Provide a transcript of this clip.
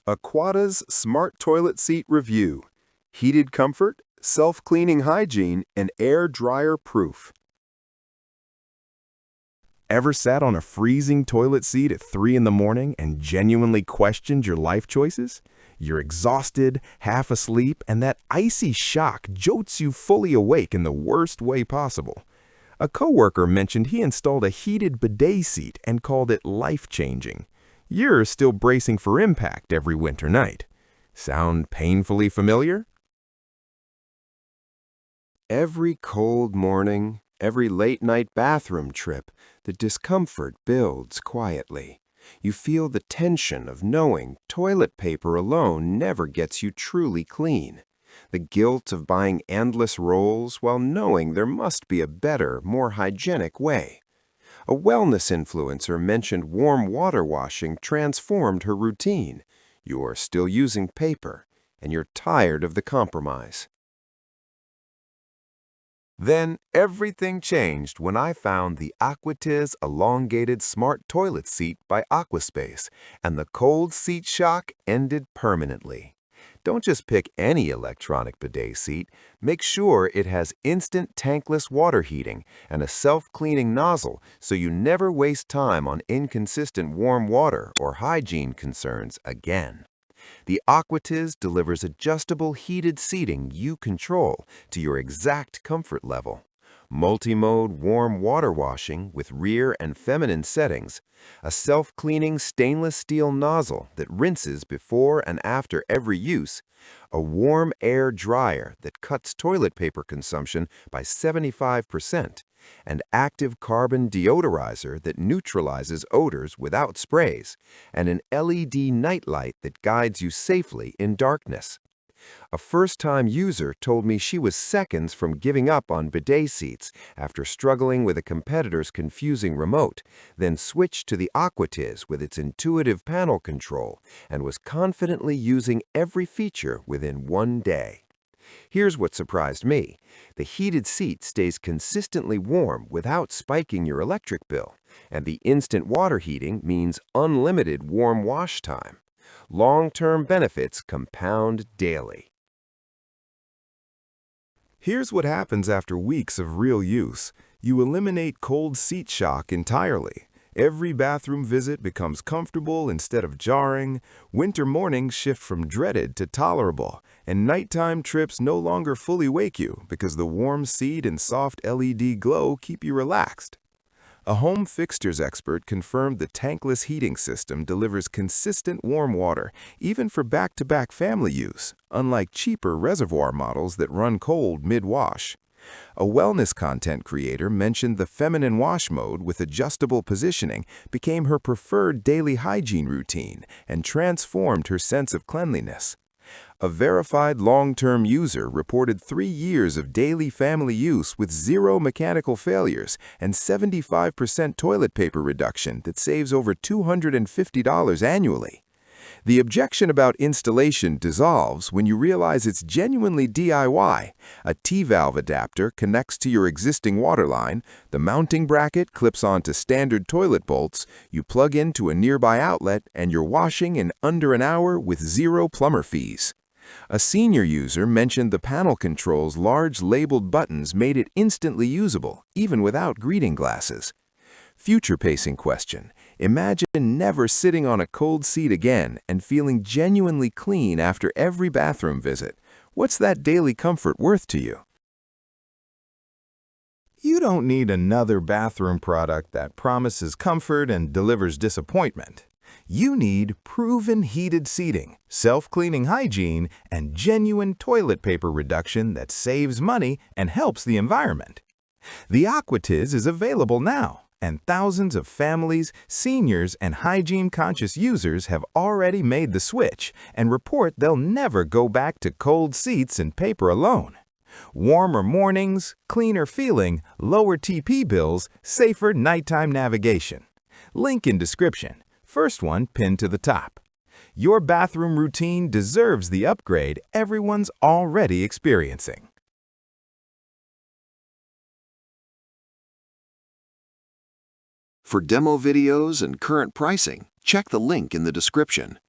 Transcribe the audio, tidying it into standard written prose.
Aquatiz Smart Toilet Seat Review. Heated comfort, self-cleaning hygiene, and air dryer proof. Ever sat on a freezing toilet seat at 3 in the morning and genuinely questioned your life choices? You're exhausted, half asleep, and that icy shock jolts you fully awake in the worst way possible. A coworker mentioned he installed a heated bidet seat and called it life-changing. You're still bracing for impact every winter night. Sound painfully familiar? Every cold morning, every late-night bathroom trip, the discomfort builds quietly. You feel the tension of knowing toilet paper alone never gets you truly clean. The guilt of buying endless rolls while knowing there must be a better, more hygienic way. A wellness influencer mentioned warm water washing transformed her routine. You're still using paper, and you're tired of the compromise. Then everything changed when I found the Aquatiz Elongated Smart Toilet Seat by Aquaspace, and the cold seat shock ended permanently. Don't just pick any electronic bidet seat. Make sure it has instant tankless water heating and a self-cleaning nozzle so you never waste time on inconsistent warm water or hygiene concerns again. The Aquatiz delivers adjustable heated seating you control to your exact comfort level. Multi-mode warm water washing with rear and feminine settings, a self-cleaning stainless steel nozzle that rinses before and after every use, a warm air dryer that cuts toilet paper consumption by 75%, and active carbon deodorizer that neutralizes odors without sprays, and an LED nightlight that guides you safely in darkness. A first-time user told me she was seconds from giving up on bidet seats after struggling with a competitor's confusing remote, then switched to the Aquatiz with its intuitive panel control and was confidently using every feature within one day. Here's what surprised me. The heated seat stays consistently warm without spiking your electric bill, and the instant water heating means unlimited warm wash time. Long-term benefits compound daily. Here's what happens after weeks of real use. You eliminate cold seat shock entirely. Every bathroom visit becomes comfortable instead of jarring. Winter mornings shift from dreaded to tolerable, and nighttime trips no longer fully wake you because the warm seat and soft LED glow keep you relaxed. A home fixtures expert confirmed the tankless heating system delivers consistent warm water, even for back-to-back family use, unlike cheaper reservoir models that run cold mid-wash. A wellness content creator mentioned the feminine wash mode with adjustable positioning became her preferred daily hygiene routine and transformed her sense of cleanliness. A verified long-term user reported 3 years of daily family use with 0 mechanical failures and 75% toilet paper reduction that saves over $250 annually. The objection about installation dissolves when you realize it's genuinely DIY. A T-valve adapter connects to your existing water line, the mounting bracket clips onto standard toilet bolts, you plug into a nearby outlet, and you're washing in under an hour with 0 plumber fees. A senior user mentioned the panel control's large labeled buttons made it instantly usable, even without greeting glasses. Future-pacing question. Imagine never sitting on a cold seat again and feeling genuinely clean after every bathroom visit. What's that daily comfort worth to you? You don't need another bathroom product that promises comfort and delivers disappointment. You need proven heated seating, self-cleaning hygiene, and genuine toilet paper reduction that saves money and helps the environment. The Aquatiz is available now, and thousands of families, seniors, and hygiene-conscious users have already made the switch and report they'll never go back to cold seats and paper alone. Warmer mornings, cleaner feeling, lower TP bills, safer nighttime navigation. Link in description. First one pinned to the top. Your bathroom routine deserves the upgrade everyone's already experiencing. For demo videos and current pricing, check the link in the description.